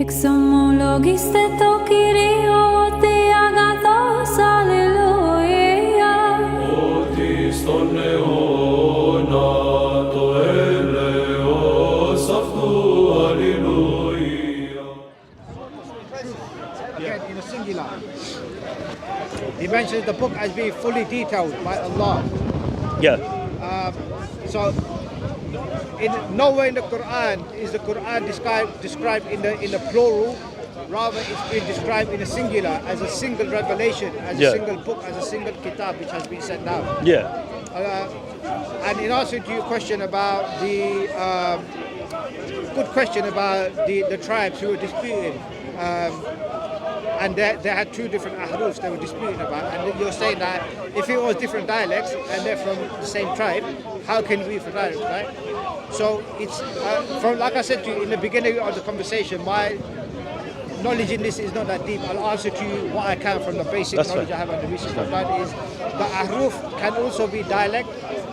Exomologiste tokirio te agathos alleluia. Otis ton leona to eleos aftu alleluia. Again, in a singular. He mentions the book as being fully detailed by Allah. Yeah. So, nowhere in the Quran is the Quran described in the plural. Rather, it's been described in a singular, as a single revelation, as a single book, as a single kitab which has been sent down. Yeah. And in answer to your question about the good question about the tribes who were disputing, and they had two different Ahrufs they were disputing about, and you're saying that if it was different dialects and they're from the same tribe, how can we for dialects, right? So it's from, like I said to you in the beginning of the conversation, my knowledge in this is not that deep. I'll answer to you what I can from the basic knowledge I have on the research of that is the Ahruf can also be dialect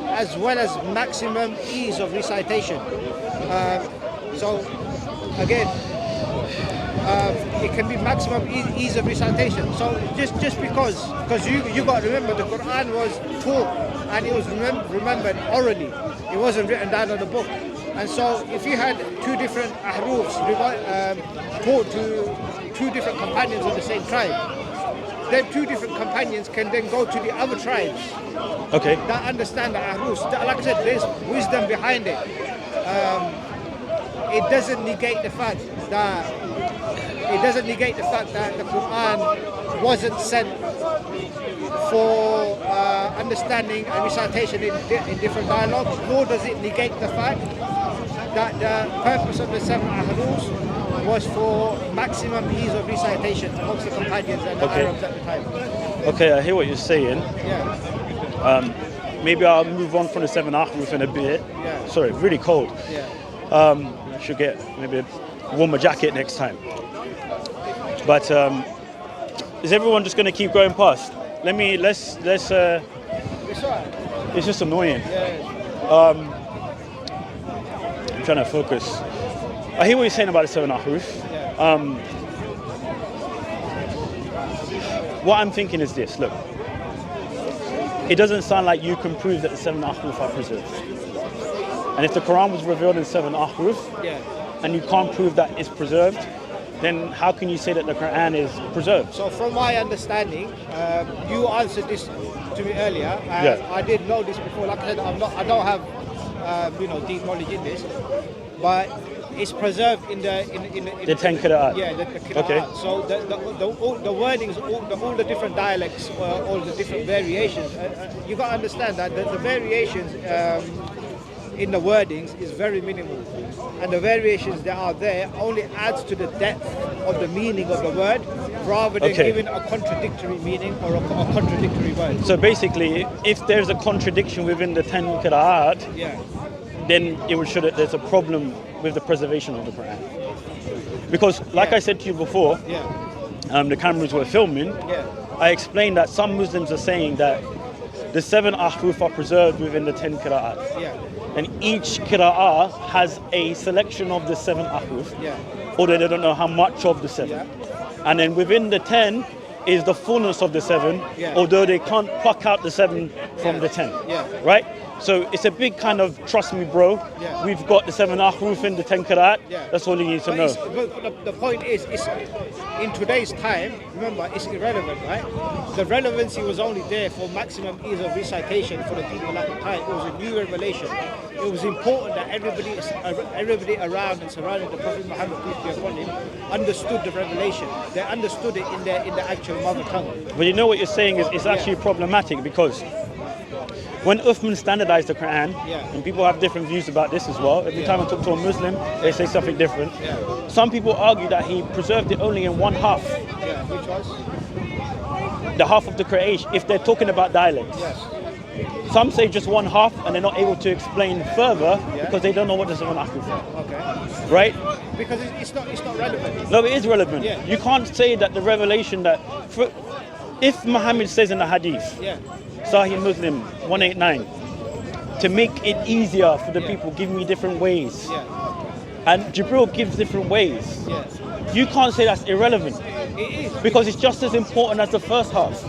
as well as maximum ease of recitation. So again, it can be maximum ease of recitation. So just because you got to remember the Quran was taught and it was remembered orally. It wasn't written down on the book. And so if you had two different Ahrufs taught to two different companions of the same tribe, then two different companions can then go to the other tribes that understand the Ahrufs. Like I said, there's wisdom behind it. It doesn't negate the fact that the Quran wasn't sent for understanding and recitation in different dialogues, nor does it negate the fact that the purpose of the 7 Ahrufs was for maximum ease of recitation amongst the companions and the Arabs at the time. Okay, I hear what you're saying. Yeah. Maybe I'll move on from the 7 Ahruf in a bit. Yeah. Sorry, really cold. Yeah. Should get maybe a warmer jacket next time. But is everyone just going to keep going past? Let's. It's alright. It's just annoying. Yeah. I'm trying to focus. I hear what you're saying about the 7 Ahruf. Yeah. What I'm thinking is this, look. It doesn't sound like you can prove that the 7 Ahruf are preserved. And if the Quran was revealed in 7 Ahruf, and you can't prove that it's preserved, then how can you say that the Quran is preserved? So from my understanding, you answered this to me earlier, and I did know this before. Like I said, I don't have deep knowledge in this, but it's preserved in the 10 Qira'at. Yeah, the Qira'at. Okay. So the wordings, all the different dialects, all the different variations. You got to understand that the variations in the wordings is very minimal, and the variations that are there only adds to the depth of the meaning of the word, rather than giving a contradictory meaning or a contradictory word. So basically, if there's a contradiction within the 10 Qira'at, then it would show that there's a problem with the preservation of the Quran. Because, like I said to you before, the cameras were filming. I explained that some Muslims are saying that the 7 Ahruf are preserved within the 10 Qira'at. And each Qira'ah has a selection of the 7 Ahruf, although they don't know how much of the 7. And then within the 10 is the fullness of the 7, although they can't pluck out the 7 from the 10. Right? So it's a big kind of, trust me bro, we've got the 7 Ahruf in the 10 Qira'at, that's all you need to know. But the point is, in today's time, remember, it's irrelevant, right? The relevancy was only there for maximum ease of recitation for the people at the time. It was a new revelation. It was important that everybody around and surrounding the Prophet Muhammad, peace be upon him, understood the revelation. They understood it in the actual mother tongue. But you know what you're saying is it's actually problematic, because when Uthman standardized the Quran, and people have different views about this as well, every time I talk to a Muslim, they say something different. Some people argue that he preserved it only in one half. Which was? The half of the Qur'an, if they're talking about dialects. Some say just one half, and they're not able to explain further because they don't know what the 7 Ahruf are. Right? Because it's not relevant. No, it is relevant. You can't say that the revelation that... if Muhammad says in the hadith, Sahih Muslim 189, to make it easier for the people, give me different ways. And Jibril gives different ways. Yes. You can't say that's irrelevant It is. because it's just as important as the first half.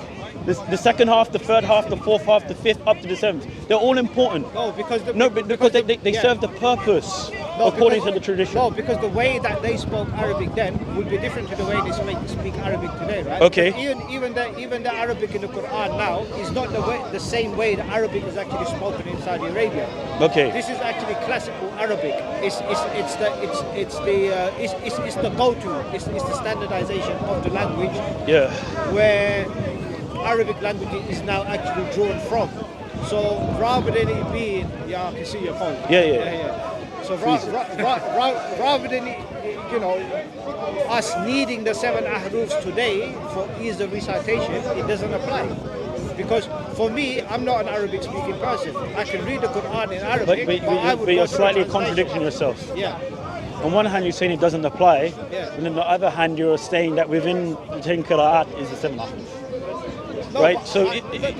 The second half, the third half, the fourth half, the fifth, up to the seventh. They're all important. No, because because they serve the purpose according to the tradition. No, because the way that they spoke Arabic then would be different to the way they speak Arabic today, right? Okay. Even the Arabic in the Quran now is not the same way the Arabic is actually spoken in Saudi Arabia. Okay. This is actually classical Arabic. It's the go-to. It's the standardization of the language. Yeah. Where Arabic language is now actually drawn from. So rather than it being, I can see your phone. Yeah. So rather than us needing the 7 ahrufs today for ease of recitation, it doesn't apply. Because for me, I'm not an Arabic speaking person. I can read the Quran in Arabic, but you're slightly contradicting yourself. Yeah. On one hand, you're saying it doesn't apply, Yeah. and on the other hand, you're saying that within the 10 qira'at is the 7 ahruf. No, right? but So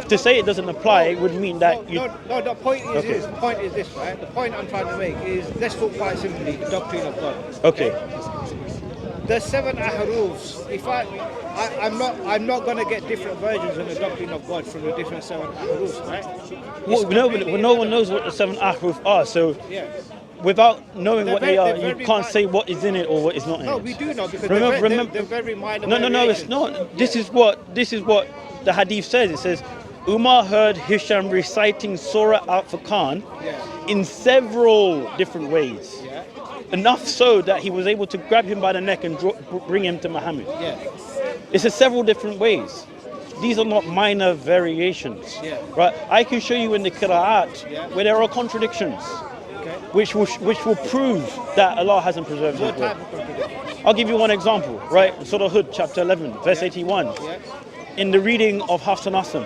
to say it doesn't apply would mean that No, the point is Okay. this. The point is this, right? The point I'm trying to make is, let's talk quite simply, the doctrine of God. Okay. The 7 ahrufs, I'm not going to get different versions of the doctrine of God from the different 7 ahrufs, right? Well, no one knows what the 7 ahruf are, so Yeah. without knowing They're what they very- are, they're you very can't mi- say what is in it or what is not in No, it. we do know because Remember- they're very minor. No, it's variations. not. This is what the hadith says. It says, Umar heard Hisham reciting Surah Al-Furqan Yeah. in several different ways. Yeah. Enough so that he was able to grab him by the neck and bring him to Muhammad. Yeah. It's in several different ways. These are not minor variations. Yeah. Right? I can show you in the Qira'at Yeah. where there are contradictions, Okay. which will prove that Allah hasn't preserved His What word. type of contradiction? I'll give you one example, right? Surah Hud, chapter 11, verse 81. Yeah. In the reading of Hafs and Asim,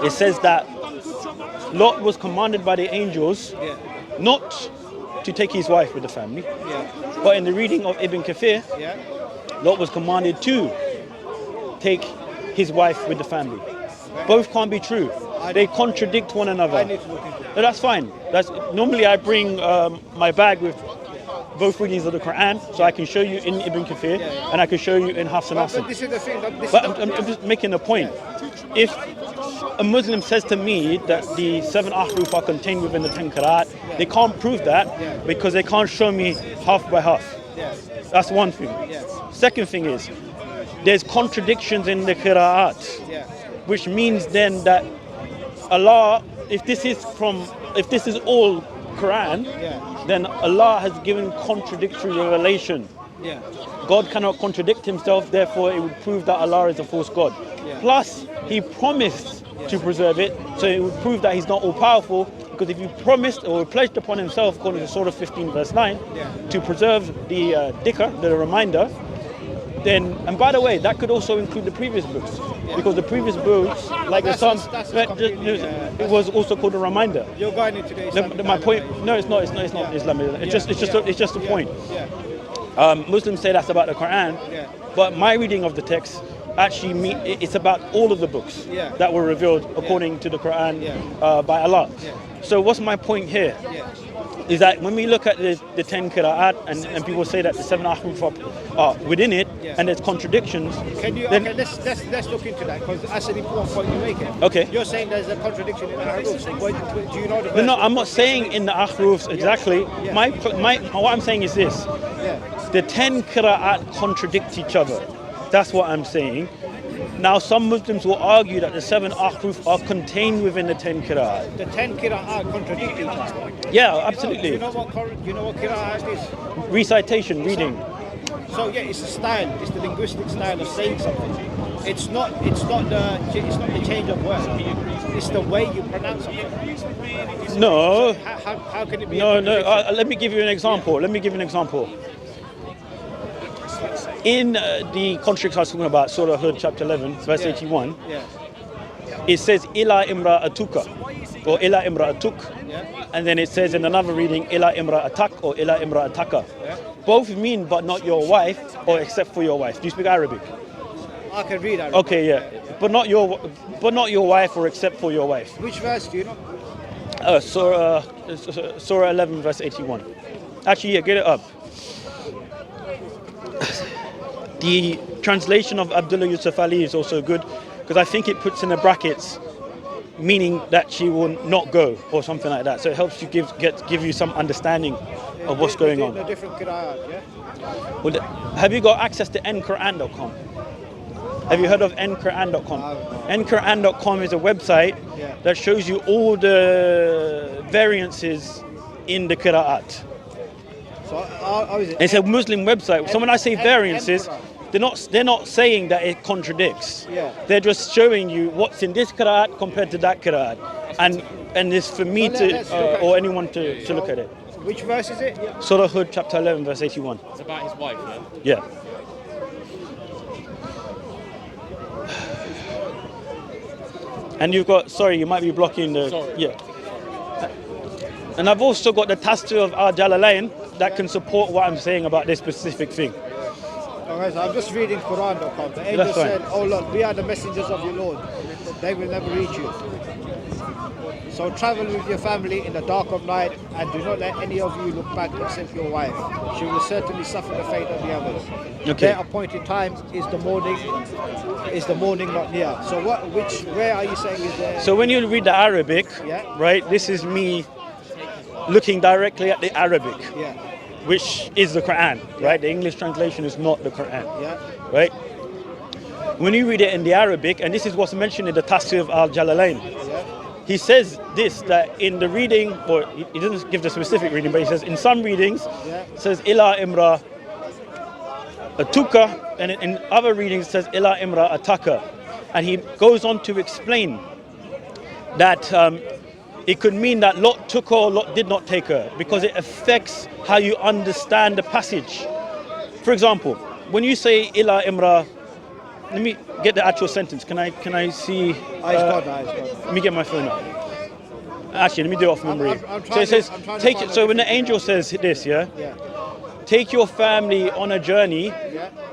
it says that Lot was commanded by the angels Yeah. not to take his wife with the family, Yeah. but in the reading of Ibn Kathir, Yeah. Lot was commanded to take his wife with the family. Both can't be true. They contradict one another. I need to look into it. No, that's fine. Normally I bring my bag with both readings of the Quran, so I can show you in Ibn Kathir and I can show you in Hafs and But Asim. this is the thing. But I'm just making a point. If a Muslim says to me that the 7 ahruf are contained within the 10 qira'at, they can't prove that because they can't show me half by half. Yeah. That's one thing. Yeah. Second thing is, there's contradictions in the qira'at, Yeah. which means then that Allah, if this is all Quran, Yeah. then Allah has given contradictory revelation. Yeah. God cannot contradict himself, therefore it would prove that Allah is a false God. Yeah. Plus, he promised to preserve it, so it would prove that he's not all-powerful, because if he promised or pledged upon himself, according to Surah 15 verse 9, to preserve the dhikr, the reminder, then, and by the way, that could also include the previous books, because the previous books, like the Psalms, it was also called a reminder. You're going into the Islamic My point, dialogue, no, it's not Islamic. It's just a point. Yeah. Muslims say that's about the Quran, Yeah. but my reading of the text actually it's about all of the books Yeah. that were revealed according to the Quran by Allah. Yeah. So what's my point here? Yeah. Is that when we look at the 10 qira'at and people say that the 7 ahruf are within it and there's contradictions, Can you? then Okay, let's look into that because that's an important point you're making. Okay. You're saying there's a contradiction in the ahrufs. Do you know the verse? no, I'm not saying in the ahrufs exactly. Yeah. What I'm saying is this: Yeah. the 10 qira'at contradict each other. That's what I'm saying. Now, some Muslims will argue that the 7 ahruf are contained within the 10 qira'at. The 10 qira'at contradict each other. Yeah, Do absolutely. you know what qira'at is? Recitation, reading. So yeah, it's a style. It's the linguistic style of saying something. It's not the change of words. It's the way you pronounce something. No, How can it be? no. a contradiction? Let me give you an example. In the contradiction I was talking about, Surah Hud, chapter 11, verse 81, Yeah. it says ila imra'atuka or ila imra'atuk, Yeah. and then it says in another reading ila imra'atak or ila imra'ataka. Yeah. Both mean but not your wife or except for your wife. Do you speak Arabic? I can read that. Okay, yeah. But not your wife or except for your wife. Which verse do you know? Surah 11 verse 81. Actually, yeah, get it up. The translation of Abdullah Yusuf Ali is also good because I think it puts in the brackets meaning that she will not go or something like that. So it helps you give you some understanding of what's going on. The different qira'at, yeah? Well, have you got access to nquran.com? Have you heard of nquran.com? nquran.com is a website that shows you all the variances in the qira'at. So how is it? It's a Muslim website. So when I say variances, they're not saying that it contradicts. Yeah. They're just showing you what's in this qira'at compared to that qira'at. And it's for me or anyone to look at it. Which verse is it? Surah Hud, chapter 11, verse 81. It's about his wife, Yeah. And you've got, sorry, you might be blocking the, yeah. And I've also got the Tafsir of Al-Jalalain that can support what I'm saying about this specific thing. Okay, so I'm just reading Quran.com. The angel said, "Oh Lord, we are the messengers of your Lord. They will never reach you. So travel with your family in the dark of night and do not let any of you look back except your wife. She will certainly suffer the fate of the others. Okay. Their appointed time is the morning not near." So where are you saying is there? So when you read the Arabic, right, this is me looking directly at the Arabic, which is the Quran, right? The English translation is not the Quran, right? When you read it in the Arabic, and this is what's mentioned in the Tafsir of Al-Jalalain, he says this, that in the reading, or he doesn't give the specific reading, but he says in some readings, it says ila imra atuka, and in other readings it says ila imra ataka. And he goes on to explain that it could mean that Lot took her or Lot did not take her, because it affects how you understand the passage. For example, when you say ila imra, let me get the actual sentence. Can I see? Let me get my phone up. Actually, let me do it off memory. So it says, take it. So when the angel says this, take your family on a journey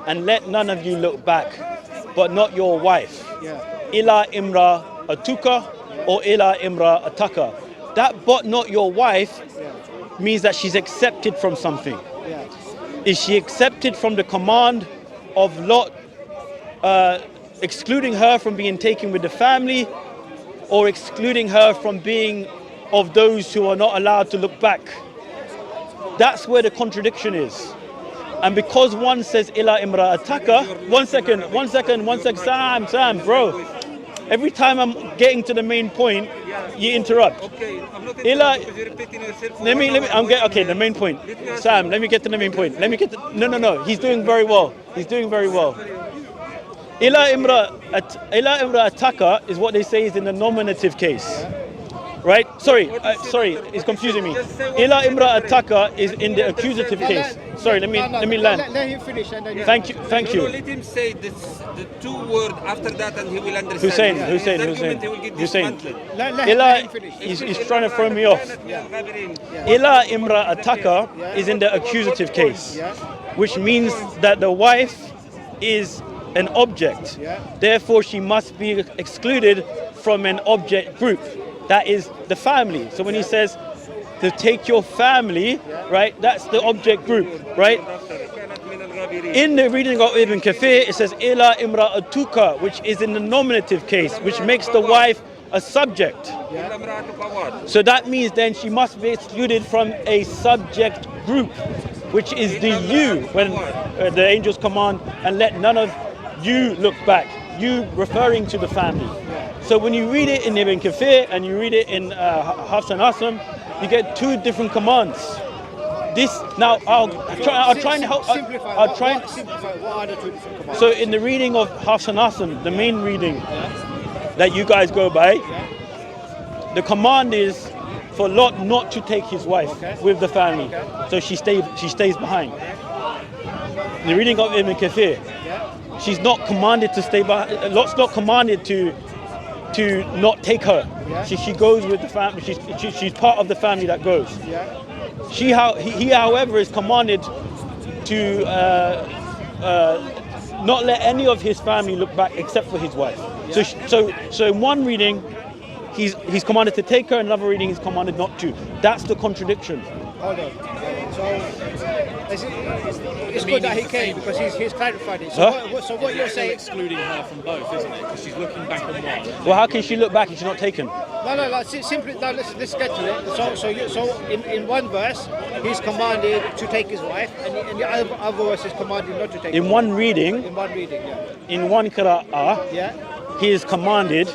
and let none of you look back, but not your wife. Ila imra atuka or ila imra ataka. That but not your wife means that she's accepted from something. Is she accepted from the command of Lot, excluding her from being taken with the family, or excluding her from being of those who are not allowed to look back? That's where the contradiction is. And because one says ila imra ataka, one second, Sam, bro. Every time I'm getting to the main point, you interrupt. Okay, I'm not interrupting because you're repeating yourself. Okay, the main point. Sam, let me get to the main point. No. He's doing very well. Ila imra ataka is what they say is in the nominative case. Right? Sorry, it's confusing me. Ila imra ataka is in the accusative case. Sorry, let me land. Let him finish and then Thank you. Let him say the two words after that and he will understand. Hussein. Let him finish. He's trying to throw me off. Ila imra ataka is in the accusative case, which means that the wife is an object. Therefore, she must be excluded from an object group. That is the family. So when he says to take your family, right, that's the object group, right? In the reading of Ibn Kathir, it says ila imra atuka, which is in the nominative case, which makes the wife a subject. So that means then she must be excluded from a subject group, which is the you, when the angels command, and let none of you look back. You referring to the family. So when you read it in Ibn Kathir and you read it in Hafs and Asim, you get two different commands. I'll try and help. I'll try and simplify. What are the two different commands? So in the reading of Hafs and Asim, the main reading that you guys go by, the command is for Lot not to take his wife with the family. So she stays behind. The reading of Ibn Kathir, she's not commanded to stay behind. Lot's not commanded to not take her. She goes with the family. She's part of the family that goes. He, however, is commanded to not let any of his family look back except for his wife. So in one reading, he's commanded to take her. In another reading, he's commanded not to. That's the contradiction. Hold on. So it's good that he came because he's clarified it. So, what you're saying? Excluding her from both, isn't it? Because she's looking back on one. Well, how can she look back if she's not taken? No, simply, no, let's get to it. So in one verse, he's commanded to take his wife, and in the other verse, he's commanded not to take In his one wife. reading, In one reading, yeah. in one qira'ah, Yeah, he is commanded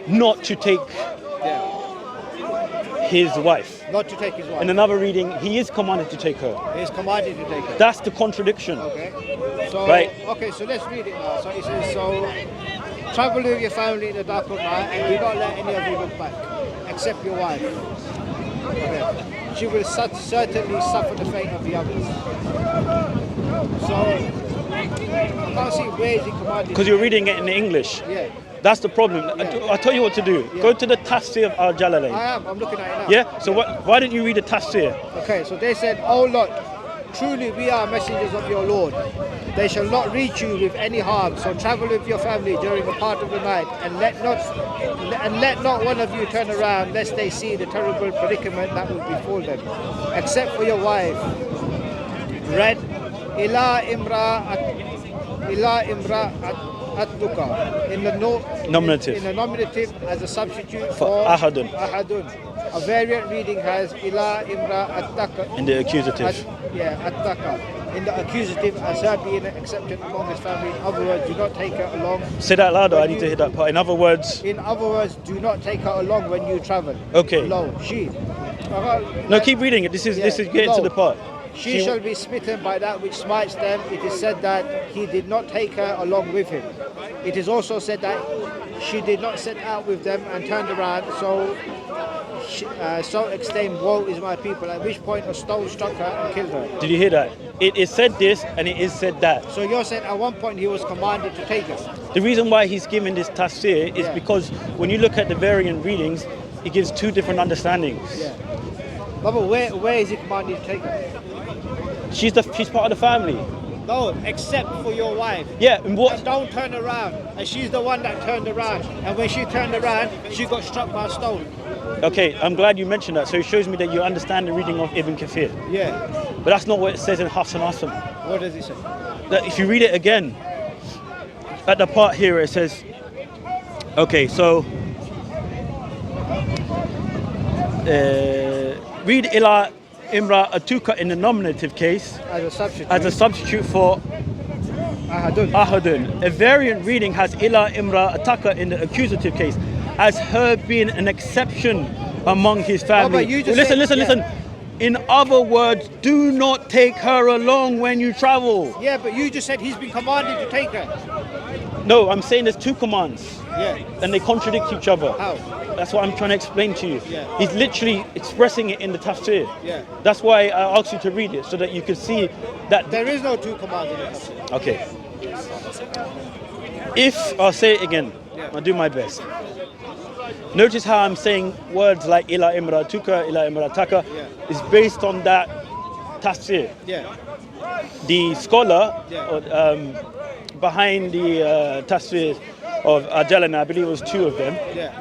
not to take yeah. his wife. Not to take his wife. In another reading, he is commanded to take her. He's commanded to take her. That's the contradiction. Okay. So Right. Okay, so let's read it now. So it says, travel with your family in the dark of night, and do not let any of you look back, except your wife. Okay. She will certainly suffer the fate of the others. So I can't see where is he commanded. Because you're reading it in English. Yeah, That's the problem. I'll tell you what to do. Yeah. Go to the Tafsir of Al-Jalalain. I am. I'm looking at it now. Yeah? So why didn't you read the Tafsir? Okay, so they said, "Oh Lord, truly we are messengers of your Lord. They shall not reach you with any harm. So travel with your family during a part of the night, and let not one of you turn around, lest they see the terrible predicament that will befall them, except for your wife." Read, "Ila imra atluka," in the Nominative. In the nominative as a substitute For ahadun. Ahadun. A variant reading has ila imra attaka. In the accusative. Attaka. In the accusative as her being accepted among his family. In other words, do not take her along. Say that louder, I need to hear that part. In other words, do not take her along when you travel. Okay. Lo, she. no, keep reading it. This is getting to the part. She shall be smitten by that which smites them. It is said that he did not take her along with him. It is also said that she did not set out with them and turned around, so exclaimed, "Woe is my people," at which point a stone struck her and killed her. Did you hear that? It is said this and it is said that. So you're saying at one point he was commanded to take her? The reason why he's given this tafsir is Yeah. because when you look at the variant readings, it gives two different understandings. Yeah. But where is he commanded to take her? She's part of the family. No, except for your wife. Yeah, and what? And don't turn around. And she's the one that turned around. And when she turned around, she got struck by a stone. Okay, I'm glad you mentioned that. So it shows me that you understand the reading of Ibn Kathir. Yeah. But that's not what it says in Hafs and Asim. What does it say? That if you read it again, at the part here it says, okay, so read ila imra atuka in the nominative case As a substitute for ahadun. ahadun. A variant reading has ila imra ataka in the accusative case as her being an exception among his family. but you just listen. said- In other words, do not take her along when you travel. Yeah, but you just said he's been commanded to take her. No, I'm saying there's two commands. Yeah. And they contradict each other. How? That's what I'm trying to explain to you. Yeah. He's literally expressing it in the tafsir. Yeah. That's why I asked you to read it so that you could see that. There is no two commands in it. Okay. If I'll say it again, Yeah. I'll do my best. Notice how I'm saying words like ila imra tuka, ila imra taka Yeah. is based on that tafsir. Yeah. The scholar Yeah. behind the tafsir of Ajalan, I believe it was two of them, Yeah.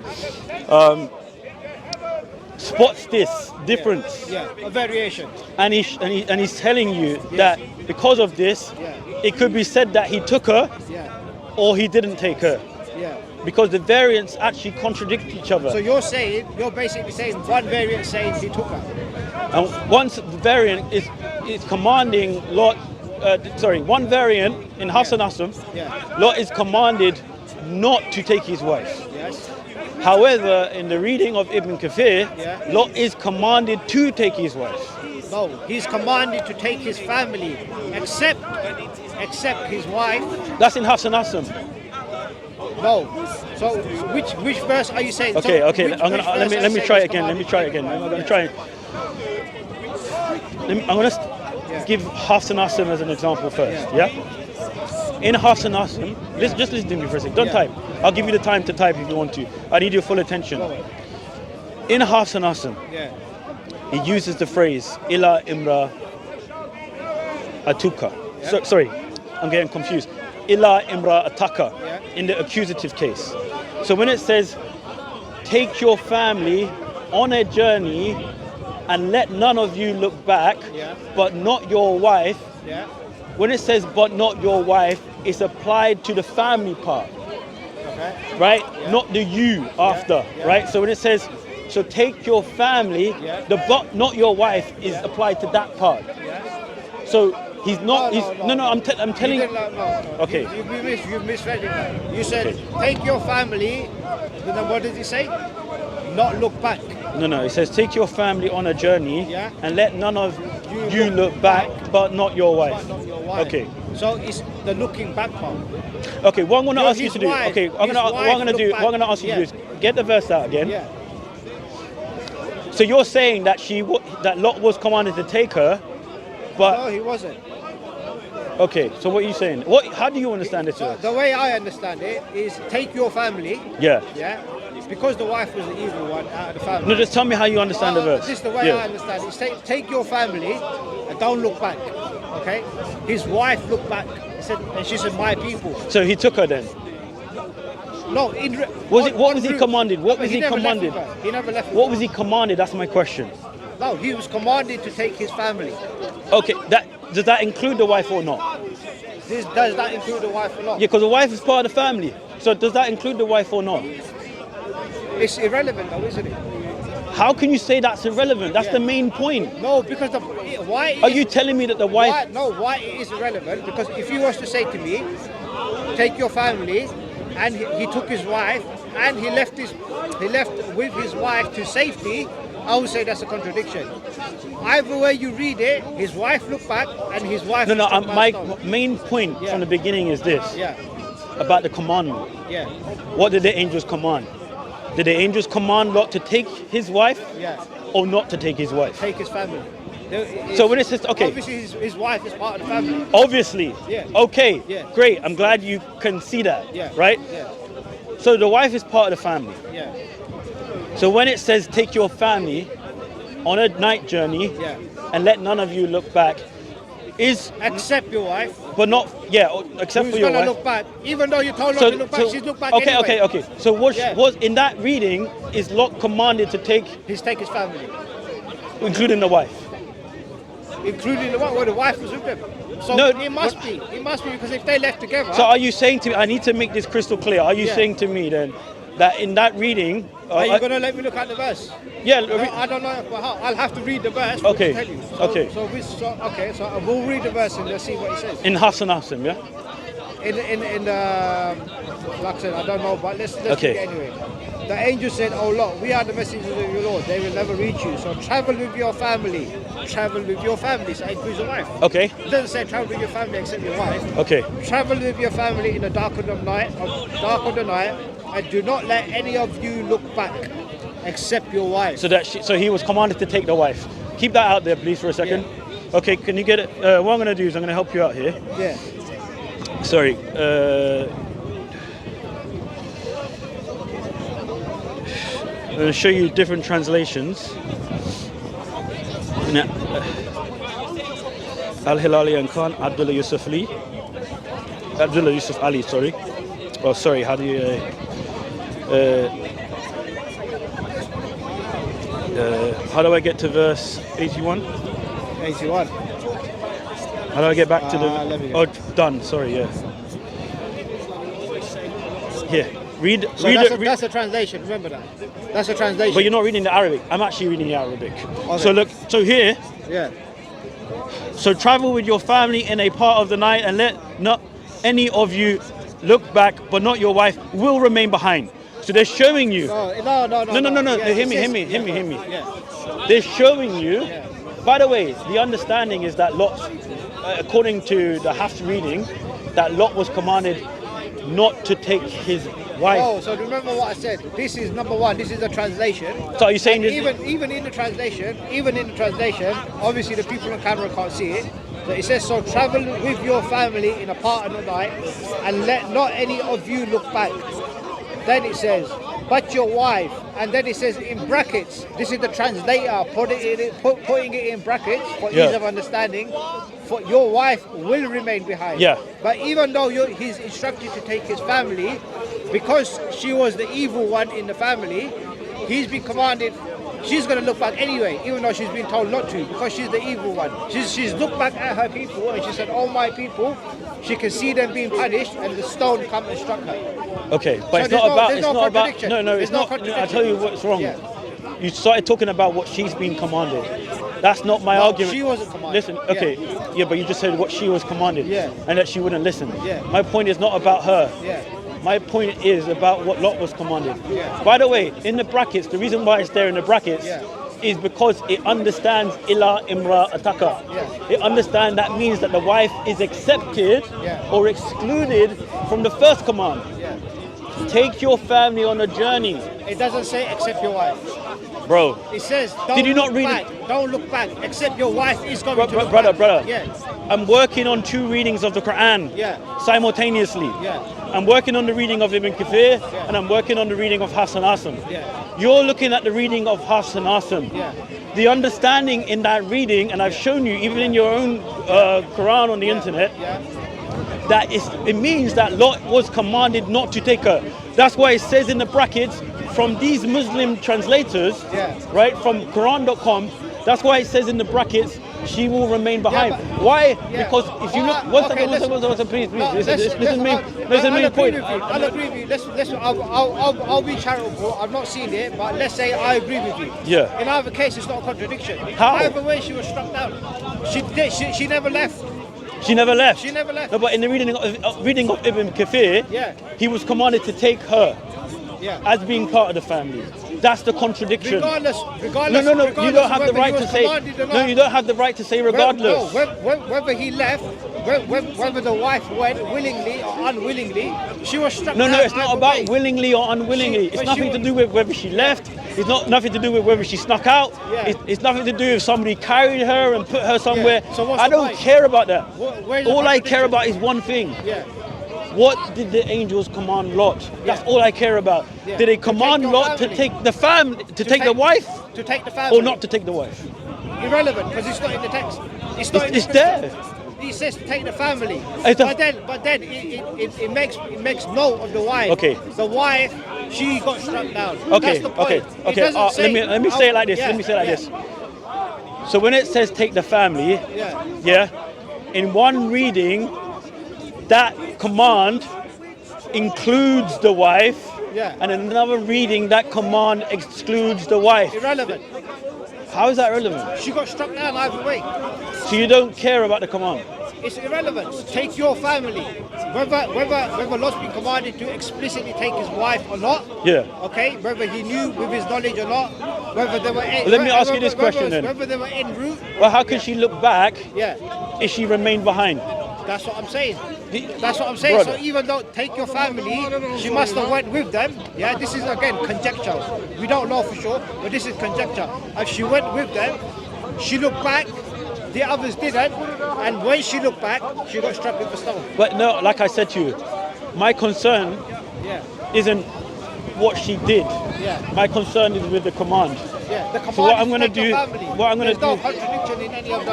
spots this difference, Yeah. A variation. and he's telling you that because of this, Yeah. it could be said that he took her Yeah. or he didn't take her, Yeah. because the variants actually contradict each other. So you're basically saying one variant saying he took her. And once the variant is commanding Lot, one variant in Hafs and Asim, Yeah. Lot is commanded not to take his wife. Yes. However, in the reading of Ibn Kathir, Yeah. Lot is commanded to take his wife. No, he's commanded to take his family, except his wife. That's in Hafs and Asim. No. So which verse are you saying? Okay, So okay. which Let verse me are try saying it again. Let me he's try it commanded again. to I'm take gonna his try. I'm gonna give Hafs and Asim as an example first. Yeah. In Hafs and Asim, just listen to me for a second. Don't type. I'll give you the time to type if you want to. I need your full attention. In Hafs and Asim, Yeah. he uses the phrase ila imra atuka. So, sorry, I'm getting confused. Ila imra ataka in the accusative case. So when it says take your family on a journey and let none of you look back, Yeah. but not your wife. Yeah. When it says but not your wife, it's applied to the family part, Okay. right? Not the you after, yeah. right? So when it says, so take your family, Yeah. the but not your wife is applied to that part. Yeah. So he's not. No. I'm You telling. didn't like- no. Okay. You misread it. You said Okay. take your family. Then what did he say? Not look back. No. It says take your family on a journey, Yeah. and let none of you look back, but not your wife. But not your wife. Okay. So it's the looking back part. Okay. What I'm gonna No, ask you his to do. wife- Okay. his What I'm wife gonna do. looked What I'm gonna back. ask you to do Yeah. is get the verse out again. Yeah. So you're saying that that Lot was commanded to take her, but No, he wasn't. okay. So what are you saying? How do you understand this? So verse? the way I understand it is take your family. Yeah. Yeah. Because the wife was the evil one out of the family. No, just tell me how you understand the verse. This is the way Yeah. I understand it. Take your family and don't look back. Okay? His wife looked back and she said, my people. So he took her then. No, What was he commanded? What was he never left commanded? with her. He never left with What was he commanded? That's my question. her. No, he was commanded to take his family. Okay, does that include the wife or not? Does that include the wife or not? Yeah, because the wife is part of the family. So does that include the wife or not? It's irrelevant though, isn't it? How can you say that's irrelevant? That's the main point. No, because why Are you telling me that the wife? why it is irrelevant? Because if he was to say to me, take your family, and he took his wife, and he left with his wife to safety, I would say that's a contradiction. Either way you read it, his wife looked back, and his wife. No, was struck by my a stone. main point Yeah. from the beginning is this, Yeah, about the commandment. yeah, What did the angels command? Did the angels command Lot to take his wife yeah. or not to take his wife? Take his family. So when it says, okay, Obviously, his wife is part of the family. obviously, Yeah. okay, Yeah. great, I'm glad you can see that, Yeah. right? Yeah, So the wife is part of the family. yeah, So when it says take your family on a night journey yeah. and let none of you look back, is Except your wife. but not except Who's for your gonna wife. look back? Even though you told her to look back, she's looked back okay, anyway. okay. So what Yeah. was in that reading is Lot commanded to take, He's take his family, including the wife. including the one where the wife was with them. So No, it must be. It must be because if they left together. So are you saying to me? I need to make this crystal clear. Are you Yeah. saying to me then that in that reading? are you gonna let me look at the verse? Yeah. No, I don't know. I'll have to read the verse. Okay, To tell you. okay. So I will read the verse and let's see what it says. In Hassan, yeah. In like I said, I don't know, but let's Okay. read it anyway. The angel said, "Oh Lord, we are the messengers of your Lord. They will never reach you. So travel with your family. Travel with your family." So it includes your wife. Okay. It doesn't say travel with your family except your wife. Okay. Travel with your family in the dark of the night, and do not let any of you look back, except your wife. So he was commanded to take the wife. Keep that out there, please, for a second. Okay. Can you get it? What I'm gonna do is I'm gonna help you out here. Yeah. Sorry. I'm going to show you different translations. Al-Hilali and Khan, Abdullah Yusuf Ali, sorry. Oh, sorry, how do you... how do I get to verse 81? 81. How do I get back to let me the... go. Oh, done, sorry, yeah. Here, read... So that's a translation, remember that. That's a translation. But you're not reading the Arabic. I'm actually reading the Arabic. Okay. So look, so here, Yeah. so travel with your family in a part of the night and let not any of you look back, but not your wife will remain behind. So they're showing you. No. No. Yeah, Hear it me. says- Yeah. They're showing you. By the way, the understanding is that Lot, according to the Hafs reading, that Lot was commanded not to take his wife. Oh, so remember what I said. This is number one. This is a translation. So are you saying And this? even in the translation, obviously the people on camera can't see it. So it says, so travel with your family in a part of the night, and let not any of you look back. Then it says, but your wife, and then it says in brackets. This is the translator putting it in brackets for Yeah. ease of understanding. For your wife will remain behind. Yeah. But even though he's instructed to take his family, because she was the evil one in the family, he's been commanded she's going to look back anyway, even though she's been told not to, because she's the evil one. She's looked back at her people and she said, "Oh, my people," she can see them being punished, and the stone come and struck her. Okay, but So it's not about. there's It's no not about. contradiction. No, There's it's no not. contradiction. I tell you what's wrong. Yeah. You started talking about what she's been commanded. That's not my argument. she wasn't commanded. Listen, okay, yeah, but you just said what she was commanded, Yeah. and that she wouldn't listen. Yeah. My point is not about her. Yeah. My point is about what Lot was commanded. Yeah. By the way, in the brackets, the reason why it's there in the brackets Yeah. is because it understands illa imra ataka. Yeah. It understands that means that the wife is accepted Yeah. or excluded from the first command. Yeah. Take your family on a journey. It doesn't say except your wife. Bro, It says, don't Did you not look read back. Don't look back, except your wife is going to look brother, back. brother. Yeah. I'm working on 2 readings of the Quran Yeah. simultaneously. Yeah. I'm working on the reading of Ibn Kathir Yeah. and I'm working on the reading of Hassan Asim. Yeah. You're looking at the reading of Hassan Asim. Yeah. The understanding in that reading, and I've shown you even in your own Quran on the internet, Yeah. that it means that Lot was commanded not to take her. That's why it says in the brackets from these Muslim translators, Yeah. right, from Quran.com, that's why it says in the brackets, she will remain behind. but- Why? Yeah. Because if you look, Okay, one second, please, No, listen to me. I'll Listen to me, agree point. with you. I'll agree with you. I'll be charitable. I've not seen it, but let's say I agree with you. Yeah. In either case, it's not a contradiction. How? Either way, she was struck down. She never left. She never left. She never left. No, but in the reading of Ibn Kathir, Yeah. he was commanded to take her Yeah. as being part of the family. That's the contradiction. Regardless. No, you don't have the right to say. No, you don't have the right to say regardless. Whether he left, whether the wife went willingly or unwillingly, she was struck No, down. it's not either about way. willingly or unwillingly. It's but nothing to do with whether she left. It's not nothing to do with whether she snuck out. Yeah. It's nothing to do with somebody carried her and put her somewhere. So what's I the don't point? care about that. Where's the All I care contradiction? about is one thing. Yeah. What did the angels command Lot? That's Yeah. all I care about. Yeah. Did they To command take your Lot to family. take the family, to take the take- wife, To take the family. or not to take the wife? Irrelevant, because it's not in the text. It's not in the It's scripture. there. He says to take the family. It's a- But then it makes note of the wife. Okay. The wife, she got struck down. Okay, That's the point. okay, It okay. doesn't say- Let me say it like this. Yeah, Let me say it like yeah, this. So when it says take the family, Yeah. in one reading, that command includes the wife, Yeah. and in another reading, that command excludes the wife. Irrelevant. How is that relevant? She got struck down either way. So you don't care about the command? It's irrelevant. Take your family. Whether Lot's been commanded to explicitly take his wife or not. Yeah. Okay. Whether he knew with his knowledge or not. Whether they were. Let me ask you this question then. Whether they were en route. Well, how can she look back Yeah. if she remained behind? That's what I'm saying. The- That's what I'm saying. Brother. So even though take your family, she must have went with them. Yeah, this is again conjecture. We don't know for sure, but this is conjecture. If she went with them, she looked back, the others didn't, and when she looked back, she got struck with a stone. But no, like I said to you, my concern Yeah, isn't what she did. yeah, My concern is with the command. yeah. The command So what is I'm gonna take your do- family. what I'm gonna There's no do- contradiction in any of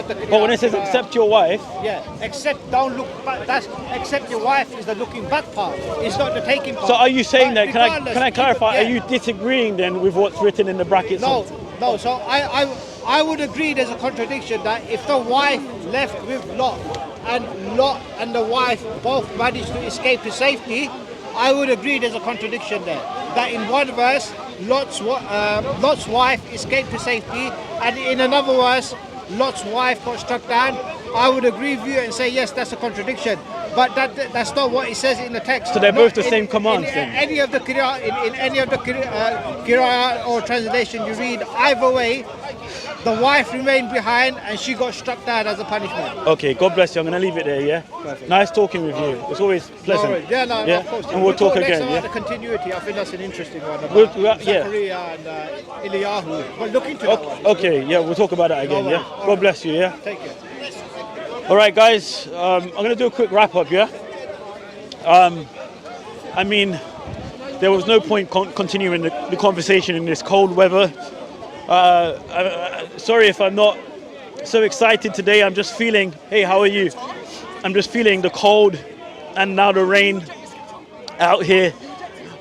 the. But when it says accept your wife, Yeah, except don't look back. That's except your wife is the looking back part. It's not the taking part. so are you saying But that? Can I regardless, clarify? yeah. Are you disagreeing then with what's written in the brackets? No, no. So I would agree there's a contradiction that if the wife left with Lot and the wife both managed to escape to safety, I would agree there's a contradiction there. That in one verse, Lot's wife escaped to safety, and in another verse, Lot's wife got struck down. I would agree with you and say yes, that's a contradiction. But that's not what it says in the text. So they're both the In- same commands in then? Any of the in any of the Qira'at or translation you read, either way, the wife remained behind and she got struck down as a punishment. Okay, God bless you. I'm going to leave it there, yeah? Perfect. Nice talking with you. It's always pleasant. All right. Yeah, no, yeah? of course. And we'll talk next again, about yeah? the continuity. I think that's an interesting one about Yeah. Zachariah and Eliyahu. But look into that one. Okay, yeah, we'll talk about that again, No yeah? worries. All God right. bless you, yeah? Take care. All right, guys, I'm going to do a quick wrap up, yeah? I mean, there was no point continuing the conversation in this cold weather. Sorry if I'm not so excited today. I'm just feeling, hey, how are you? I'm just feeling the cold and now the rain out here.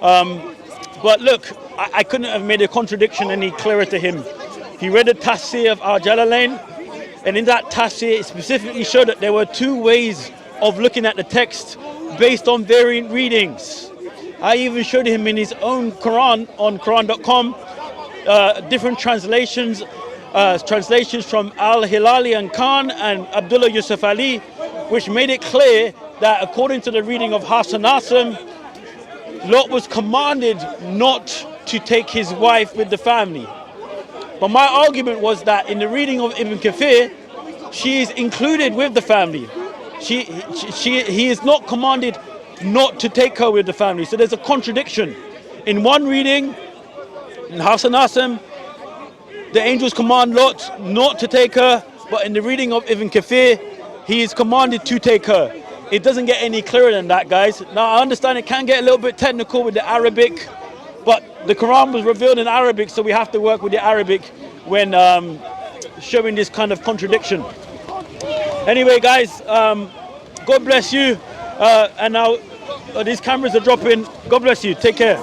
But look, I couldn't have made a contradiction any clearer to him. He read the tafsir of Al-Jalalain, and in that tafsir it specifically showed that there were two ways of looking at the text based on variant readings. I even showed him in his own Quran on Quran.com different translations from Al-Hilali and Khan and Abdullah Yusuf Ali, which made it clear that according to the reading of Hassan Asim, Lot was commanded not to take his wife with the family. But my argument was that in the reading of Ibn Kathir, she is included with the family. He is not commanded not to take her with the family. So there's a contradiction. In one reading, in Hassan Asim, the angels command Lot not to take her, but in the reading of Ibn Kathir, he is commanded to take her. It doesn't get any clearer than that, guys. Now, I understand it can get a little bit technical with the Arabic, but the Quran was revealed in Arabic, so we have to work with the Arabic when showing this kind of contradiction. Anyway, guys, God bless you. And now these cameras are dropping. God bless you. Take care.